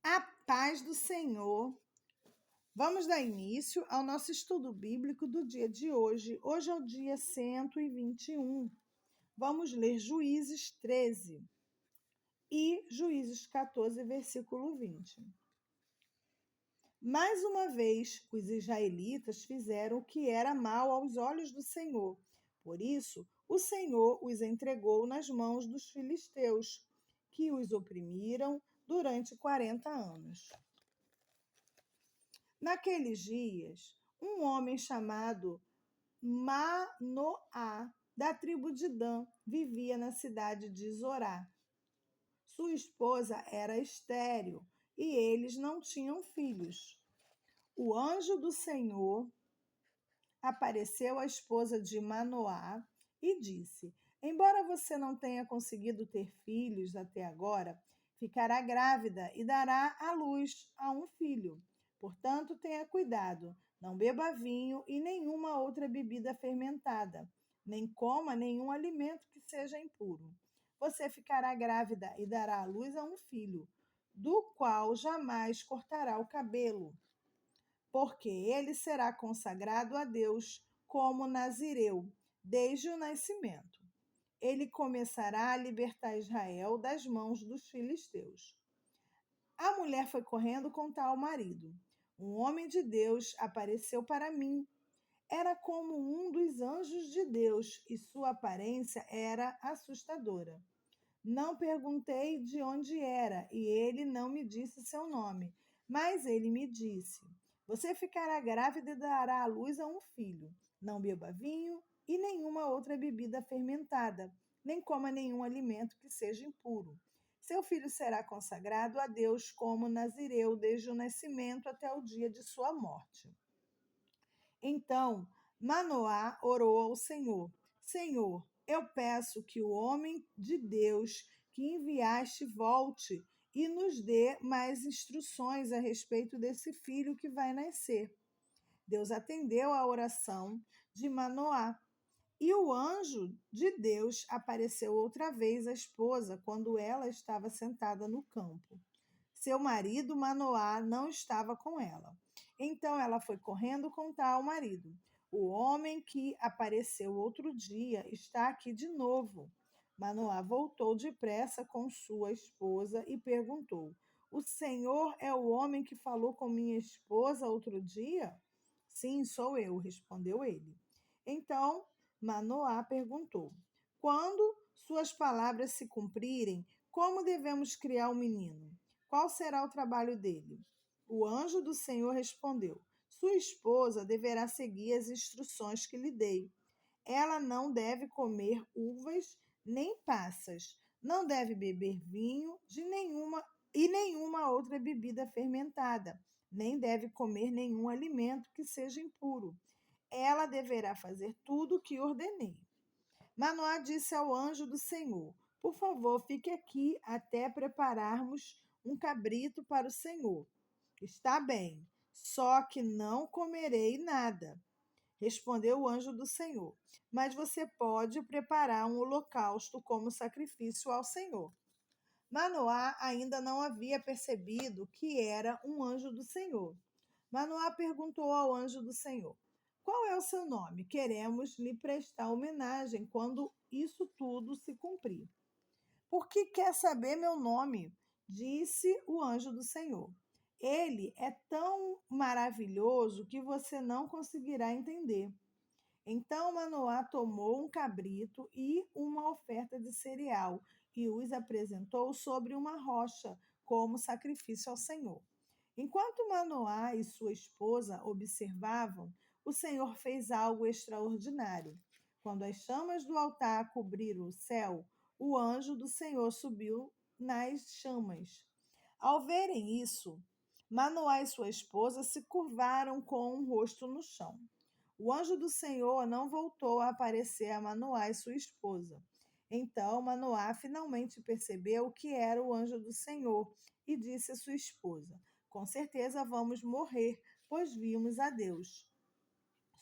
A paz do Senhor. Vamos dar início ao nosso estudo bíblico do dia de hoje. Hoje é o dia 121. Vamos ler Juízes 13 e Juízes 14, versículo 20. Mais uma vez, os israelitas fizeram o que era mal aos olhos do Senhor. Por isso, o Senhor os entregou nas mãos dos filisteus, que os oprimiram durante 40 anos. Naqueles dias, um homem chamado Manoá, da tribo de Dan, vivia na cidade de Zorá. Sua esposa era estéril e eles não tinham filhos. O anjo do Senhor apareceu à esposa de Manoá e disse: Embora você não tenha conseguido ter filhos até agora, ficará grávida e dará à luz a um filho. Portanto, tenha cuidado, não beba vinho e nenhuma outra bebida fermentada, nem coma nenhum alimento que seja impuro. Você ficará grávida e dará à luz a um filho, do qual jamais cortará o cabelo, porque ele será consagrado a Deus como nazireu, desde o nascimento. Ele começará a libertar Israel das mãos dos filisteus. A mulher foi correndo contar ao marido: Um homem de Deus apareceu para mim. Era como um dos anjos de Deus e sua aparência era assustadora. Não perguntei de onde era e ele não me disse seu nome, mas ele me disse: Você ficará grávida e dará à luz a um filho. Não beba vinho e nenhuma outra bebida fermentada, nem coma nenhum alimento que seja impuro. Seu filho será consagrado a Deus como nazireu desde o nascimento até o dia de sua morte. Então Manoá orou ao Senhor: Senhor, eu peço que o homem de Deus que enviaste volte e nos dê mais instruções a respeito desse filho que vai nascer. Deus atendeu a oração de Manoá. E o anjo de Deus apareceu outra vez à esposa quando ela estava sentada no campo. Seu marido, Manoá, não estava com ela. Então ela foi correndo contar ao marido: O homem que apareceu outro dia está aqui de novo. Manoá voltou depressa com sua esposa e perguntou: O senhor é o homem que falou com minha esposa outro dia? Sim, sou eu, respondeu ele. Então Manoá perguntou: Quando suas palavras se cumprirem, como devemos criar o menino? Qual será o trabalho dele? O anjo do Senhor respondeu: Sua esposa deverá seguir as instruções que lhe dei. Ela não deve comer uvas nem passas, não deve beber vinho de nenhuma outra bebida fermentada, nem deve comer nenhum alimento que seja impuro. Ela deverá fazer tudo o que ordenei. Manoá disse ao anjo do Senhor: Por favor, fique aqui até prepararmos um cabrito para o Senhor. Está bem, só que não comerei nada, respondeu o anjo do Senhor. Mas você pode preparar um holocausto como sacrifício ao Senhor. Manoá ainda não havia percebido que era um anjo do Senhor. Manoá perguntou ao anjo do Senhor: Qual é o seu nome? Queremos lhe prestar homenagem quando isso tudo se cumprir. Por que quer saber meu nome? Disse o anjo do Senhor. Ele é tão maravilhoso que você não conseguirá entender. Então Manoá tomou um cabrito e uma oferta de cereal e os apresentou sobre uma rocha como sacrifício ao Senhor. Enquanto Manoá e sua esposa observavam, o Senhor fez algo extraordinário. Quando as chamas do altar cobriram o céu, o anjo do Senhor subiu nas chamas. Ao verem isso, Manoá e sua esposa se curvaram com o rosto no chão. O anjo do Senhor não voltou a aparecer a Manoá e sua esposa. Então Manoá finalmente percebeu que era o anjo do Senhor e disse à sua esposa: Com certeza vamos morrer, pois vimos a Deus.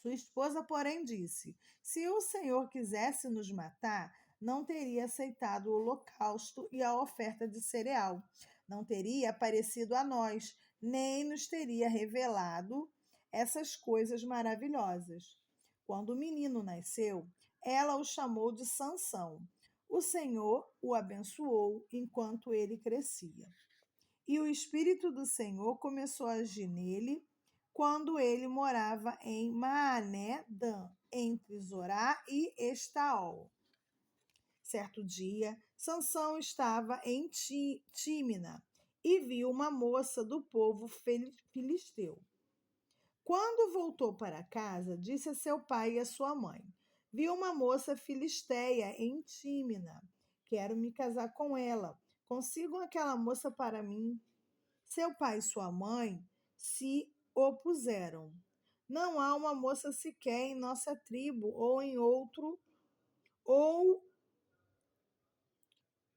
Sua esposa, porém, disse: Se o Senhor quisesse nos matar, não teria aceitado o holocausto e a oferta de cereal, não teria aparecido a nós, nem nos teria revelado essas coisas maravilhosas. Quando o menino nasceu, ela o chamou de Sansão. O Senhor o abençoou enquanto ele crescia. E o Espírito do Senhor começou a agir nele quando ele morava em Maané-Dan, entre Zorá e Estaol. Certo dia, Sansão estava em Tímina e viu uma moça do povo filisteu. Quando voltou para casa, disse a seu pai e a sua mãe: Vi uma moça filisteia em Tímina. Quero me casar com ela. Consigam aquela moça para mim. Seu pai e sua mãe se opuseram. Não há uma moça sequer em nossa tribo ou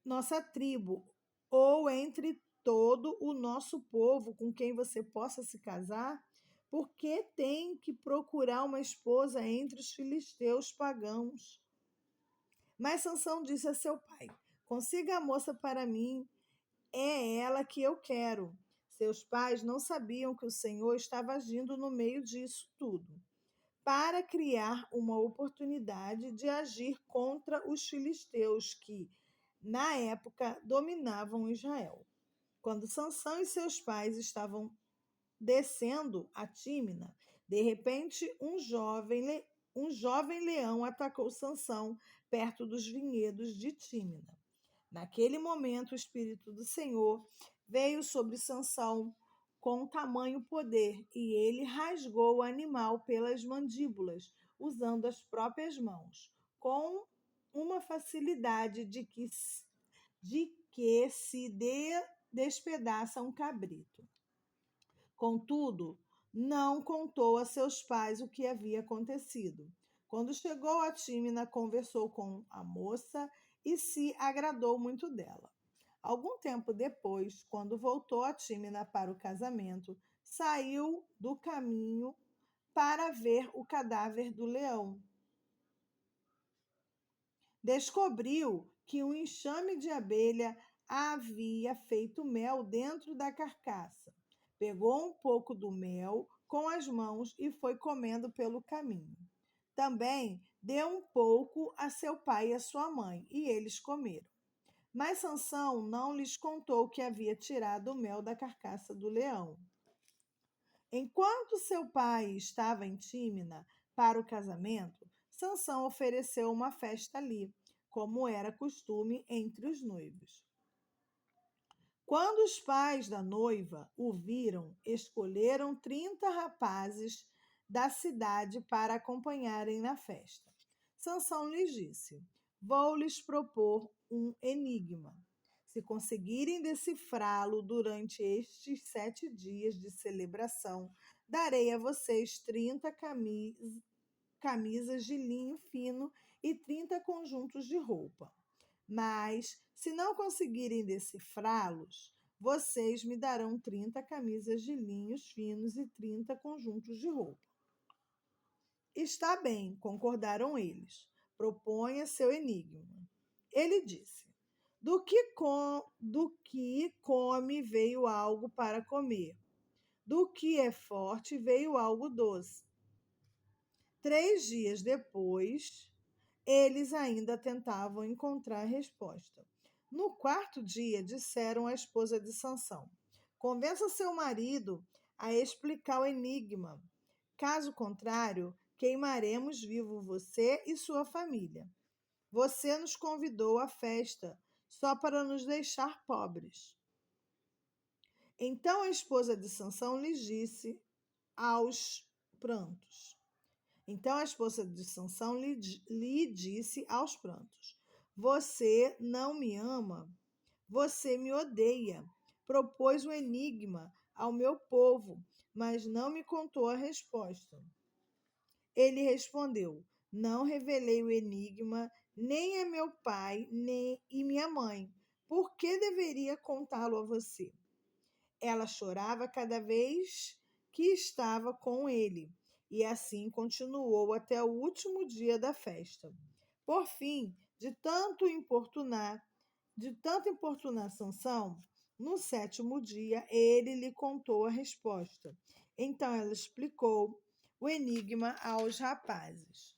nossa tribo, ou entre todo o nosso povo com quem você possa se casar, porque tem que procurar uma esposa entre os filisteus pagãos. Mas Sansão disse a seu pai: Consiga a moça para mim, é ela que eu quero. Seus pais não sabiam que o Senhor estava agindo no meio disso tudo, para criar uma oportunidade de agir contra os filisteus que, na época, dominavam Israel. Quando Sansão e seus pais estavam descendo a Tímina, de repente um jovem leão atacou Sansão perto dos vinhedos de Tímina. Naquele momento, o Espírito do Senhor veio sobre Sansão com tamanho poder, e ele rasgou o animal pelas mandíbulas, usando as próprias mãos, com uma facilidade de que se despedaça um cabrito. Contudo, não contou a seus pais o que havia acontecido. Quando chegou a Tímina, conversou com a moça e se agradou muito dela. Algum tempo depois, quando voltou a Tímina para o casamento, saiu do caminho para ver o cadáver do leão. Descobriu que um enxame de abelha havia feito mel dentro da carcaça. Pegou um pouco do mel com as mãos e foi comendo pelo caminho. Também deu um pouco a seu pai e a sua mãe, e eles comeram. Mas Sansão não lhes contou que havia tirado o mel da carcaça do leão. Enquanto seu pai estava em Tímina para o casamento, Sansão ofereceu uma festa ali, como era costume entre os noivos. Quando os pais da noiva o viram, escolheram 30 rapazes da cidade para acompanharem na festa. Sansão lhes disse: Vou lhes propor um enigma. Se conseguirem decifrá-lo durante estes 7 dias de celebração, darei a vocês 30 camisas de linho fino e 30 conjuntos de roupa. Mas, se não conseguirem decifrá-los, vocês me darão 30 camisas de linhos finos e 30 conjuntos de roupa. Está bem, concordaram eles. Proponha seu enigma. Ele disse: do que come veio algo para comer. Do que é forte veio algo doce. 3 dias depois, eles ainda tentavam encontrar resposta. No 4º dia, disseram à esposa de Sansão: Convença seu marido a explicar o enigma. Caso contrário, queimaremos vivo você e sua família. Você nos convidou à festa só para nos deixar pobres. Então a esposa de Sansão lhe disse aos prantos. Você não me ama, você me odeia. Propôs um enigma ao meu povo, mas não me contou a resposta. Ele respondeu: Não revelei o enigma nem a meu pai nem e minha mãe. Por que deveria contá-lo a você? Ela chorava cada vez que estava com ele, e assim continuou até o último dia da festa. Por fim, De tanto importunar Sansão, no 7º dia ele lhe contou a resposta. Então ela explicou o enigma aos rapazes.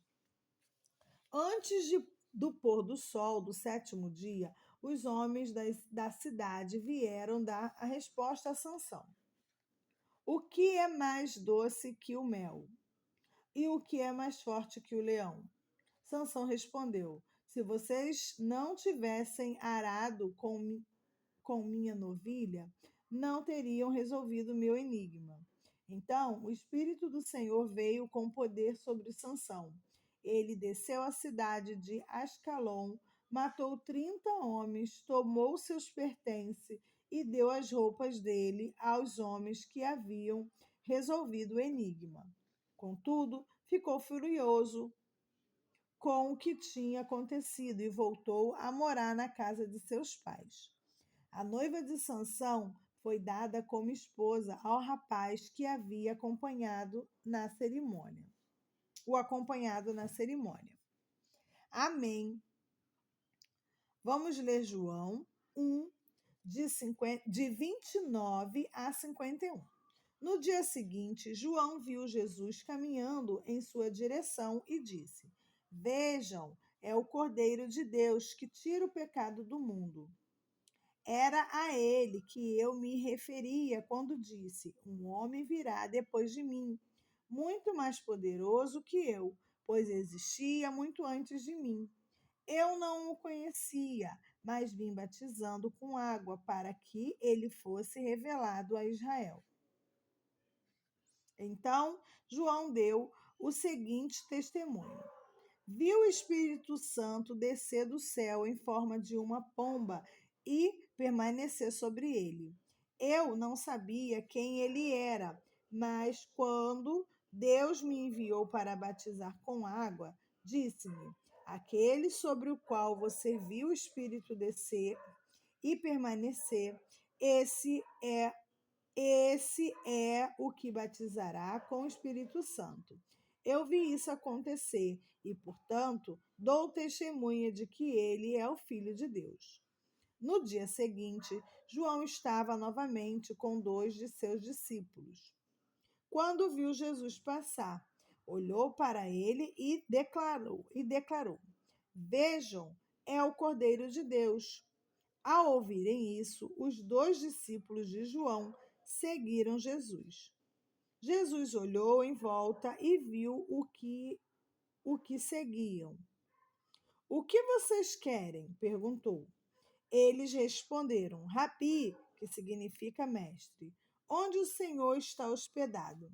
Do pôr do sol do 7º dia, os homens da cidade vieram dar a resposta a Sansão. O que é mais doce que o mel? E o que é mais forte que o leão? Sansão respondeu: se vocês não tivessem arado com minha novilha, não teriam resolvido meu enigma. Então o Espírito do Senhor veio com poder sobre Sansão. Ele desceu à cidade de Ascalon, matou 30 homens, tomou seus pertences e deu as roupas dele aos homens que haviam resolvido o enigma. Contudo, ficou furioso com o que tinha acontecido e voltou a morar na casa de seus pais. A noiva de Sansão foi dada como esposa ao rapaz que havia acompanhado na cerimônia. Amém. Vamos ler João 1, de 29 a 51. No dia seguinte, João viu Jesus caminhando em sua direção e disse: vejam, é o Cordeiro de Deus que tira o pecado do mundo. Era a ele que eu me referia quando disse: um homem virá depois de mim, muito mais poderoso que eu, pois existia muito antes de mim. Eu não o conhecia, mas vim batizando com água para que ele fosse revelado a Israel. Então, João deu o seguinte testemunho: viu o Espírito Santo descer do céu em forma de uma pomba e permanecer sobre ele. Eu não sabia quem ele era, mas quando Deus me enviou para batizar com água, disse-me: aquele sobre o qual você viu o Espírito descer e permanecer, esse é o que batizará com o Espírito Santo. Eu vi isso acontecer e, portanto, dou testemunha de que ele é o Filho de Deus. No dia seguinte, João estava novamente com 2 de seus discípulos. Quando viu Jesus passar, olhou para ele e declarou: vejam, é o Cordeiro de Deus. Ao ouvirem isso, os 2 discípulos de João seguiram Jesus. Jesus olhou em volta e viu o que seguiam. O que vocês querem? Perguntou. Eles responderam: Rabi, que significa mestre, onde o Senhor está hospedado?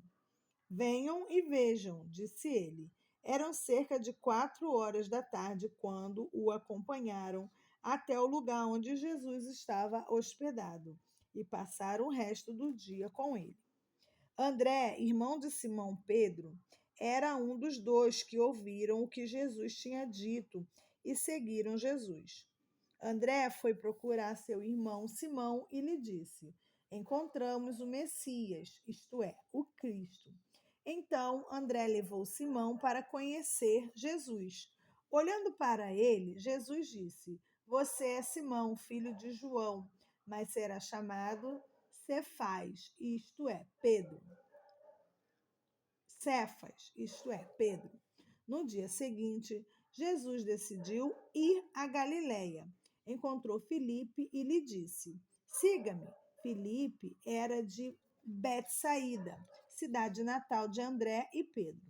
Venham e vejam, disse ele. Eram cerca de 4 horas da tarde quando o acompanharam até o lugar onde Jesus estava hospedado e passaram o resto do dia com ele. André, irmão de Simão Pedro, era um dos 2 que ouviram o que Jesus tinha dito e seguiram Jesus. André foi procurar seu irmão Simão e lhe disse: encontramos o Messias, isto é, o Cristo. Então André levou Simão para conhecer Jesus. Olhando para ele, Jesus disse: você é Simão, filho de João, mas será chamado Cefas, isto é, Pedro. Cefas, isto é, Pedro. No dia seguinte, Jesus decidiu ir a Galiléia. Encontrou Filipe e lhe disse: siga-me. Filipe era de Betsaída, cidade natal de André e Pedro.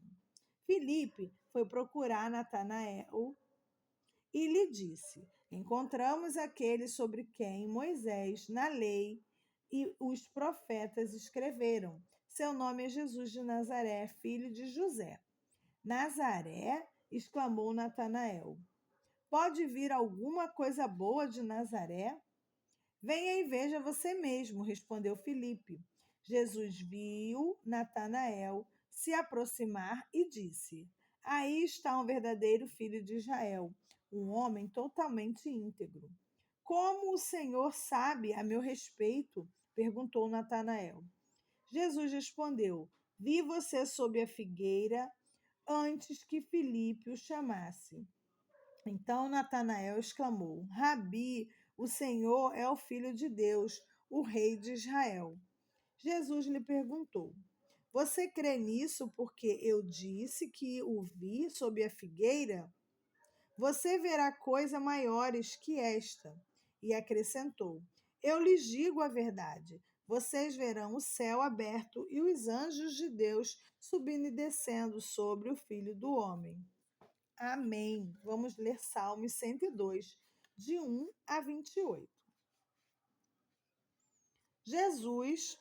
Filipe foi procurar Natanael e lhe disse: encontramos aquele sobre quem Moisés, na lei, e os profetas escreveram. Seu nome é Jesus de Nazaré, filho de José. Nazaré? Exclamou Natanael. Pode vir alguma coisa boa de Nazaré? Venha e veja você mesmo, respondeu Filipe. Jesus viu Natanael se aproximar e disse: aí está um verdadeiro filho de Israel, um homem totalmente íntegro. Como o Senhor sabe a meu respeito? Perguntou Natanael. Jesus respondeu: vi você sob a figueira antes que Filipe o chamasse. Então Natanael exclamou: Rabi, o Senhor é o Filho de Deus, o Rei de Israel. Jesus lhe perguntou: Você crê nisso porque eu disse que o vi sob a figueira? Você verá coisas maiores que esta. E acrescentou: Eu lhes digo a verdade. Vocês verão o céu aberto e os anjos de Deus subindo e descendo sobre o Filho do Homem. Amém. Vamos ler Salmos 102, de 1 a 28. Jesus,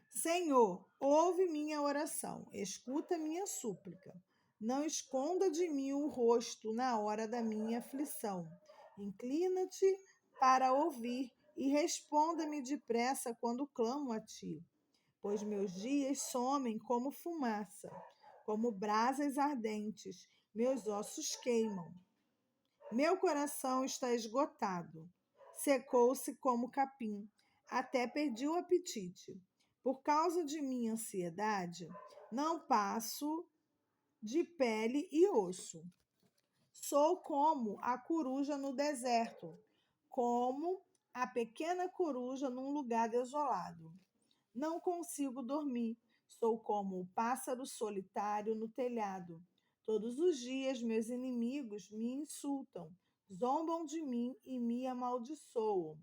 Senhor, ouve minha oração, escuta minha súplica. Não esconda de mim o rosto na hora da minha aflição. Inclina-te para ouvir e responda-me depressa quando clamo a ti. Pois meus dias somem como fumaça, como brasas ardentes, meus ossos queimam. Meu coração está esgotado, secou-se como capim, até perdi o apetite. Por causa de minha ansiedade, não passo de pele e osso. Sou como a coruja no deserto, como a pequena coruja num lugar desolado. Não consigo dormir. Sou como o pássaro solitário no telhado. Todos os dias meus inimigos me insultam, zombam de mim e me amaldiçoam.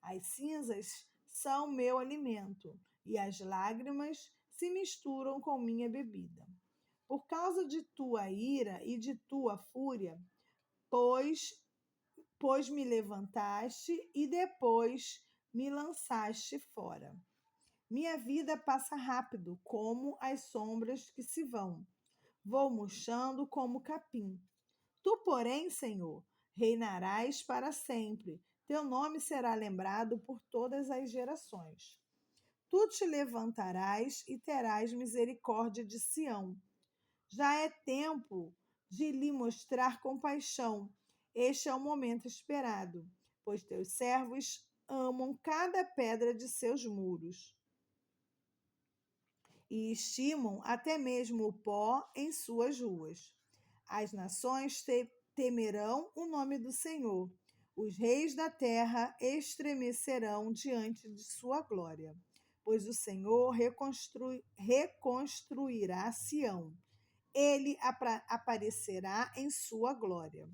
As cinzas são meu alimento e as lágrimas se misturam com minha bebida. Por causa de tua ira e de tua fúria, pois, pois me levantaste e depois me lançaste fora. Minha vida passa rápido, como as sombras que se vão. Vou murchando como capim. Tu, porém, Senhor, reinarás para sempre. Teu nome será lembrado por todas as gerações. Tu te levantarás e terás misericórdia de Sião. Já é tempo de lhe mostrar compaixão. Este é o momento esperado, pois teus servos amam cada pedra de seus muros e estimam até mesmo o pó em suas ruas. As nações temerão o nome do Senhor. Os reis da terra estremecerão diante de sua glória, pois o Senhor reconstruirá Sião. Ele aparecerá em sua glória.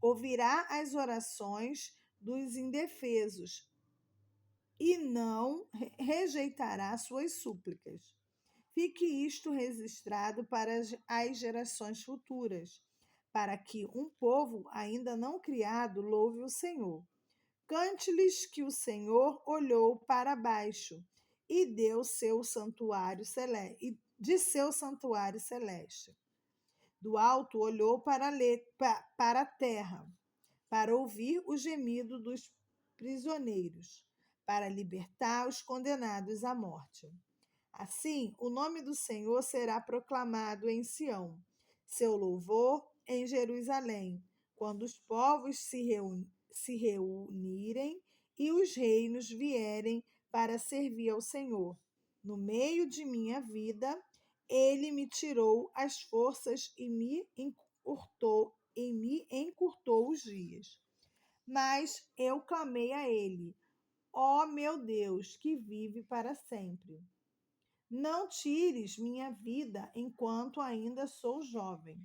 Ouvirá as orações dos indefesos e não rejeitará suas súplicas. Fique isto registrado para as gerações futuras, para que um povo ainda não criado louve o Senhor. Cante-lhes que o Senhor olhou para baixo e deu seu santuário celeste, de seu santuário celeste. Do alto olhou para a terra, para ouvir o gemido dos prisioneiros, para libertar os condenados à morte. Assim, o nome do Senhor será proclamado em Sião, seu louvor em Jerusalém, quando os povos se reunirem e os reinos vierem para servir ao Senhor. No meio de minha vida, ele me tirou as forças e me encurtou os dias. Mas eu clamei a ele: ó meu Deus, que vive para sempre. Não tires minha vida enquanto ainda sou jovem.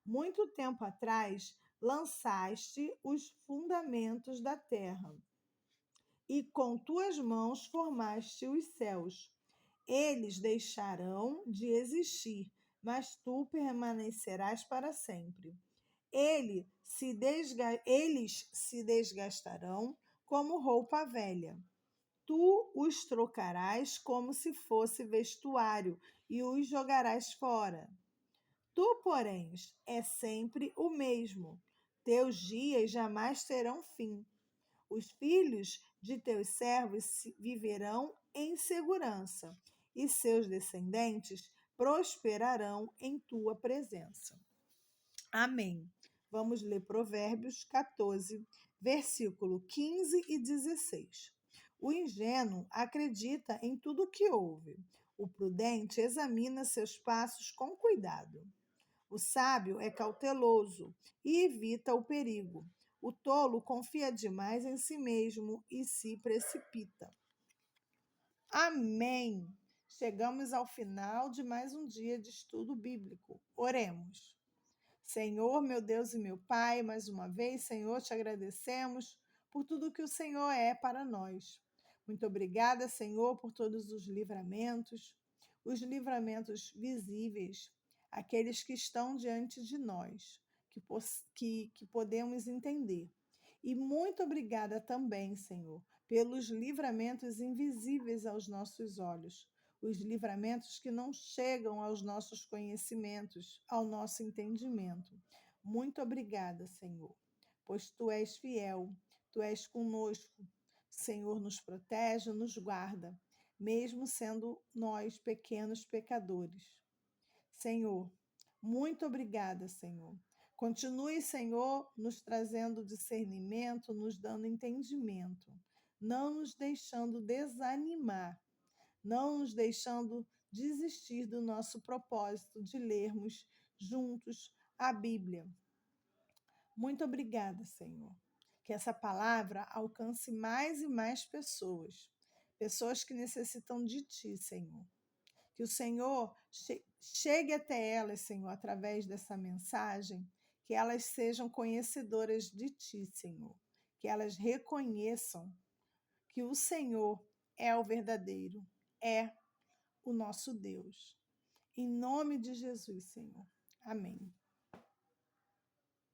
Muito tempo atrás lançaste os fundamentos da terra, e com tuas mãos formaste os céus. Eles deixarão de existir, mas tu permanecerás para sempre. Eles se desgastarão como roupa velha. Tu os trocarás como se fosse vestuário e os jogarás fora. Tu, porém, é sempre o mesmo. Teus dias jamais terão fim. Os filhos de teus servos viverão em segurança, e seus descendentes prosperarão em tua presença. Amém. Vamos ler Provérbios 14, versículo 15 e 16. O ingênuo acredita em tudo o que ouve. O prudente examina seus passos com cuidado. O sábio é cauteloso e evita o perigo. O tolo confia demais em si mesmo e se precipita. Amém! Chegamos ao final de mais um dia de estudo bíblico. Oremos. Senhor, meu Deus e meu Pai, mais uma vez, Senhor, te agradecemos por tudo que o Senhor é para nós. Muito obrigada, Senhor, por todos os livramentos visíveis, aqueles que estão diante de nós, que podemos entender. E muito obrigada também, Senhor, pelos livramentos invisíveis aos nossos olhos, os livramentos que não chegam aos nossos conhecimentos, ao nosso entendimento. Muito obrigada, Senhor, pois tu és fiel, tu és conosco. Senhor, nos protege, nos guarda, mesmo sendo nós pequenos pecadores. Senhor, muito obrigada, Senhor. Continue, Senhor, nos trazendo discernimento, nos dando entendimento, não nos deixando desanimar, não nos deixando desistir do nosso propósito de lermos juntos a Bíblia. Muito obrigada, Senhor. Que essa palavra alcance mais e mais pessoas, pessoas que necessitam de Ti, Senhor. Que o Senhor chegue até elas, Senhor, através dessa mensagem, que elas sejam conhecedoras de Ti, Senhor. Que elas reconheçam que o Senhor é o verdadeiro, é o nosso Deus. Em nome de Jesus, Senhor. Amém.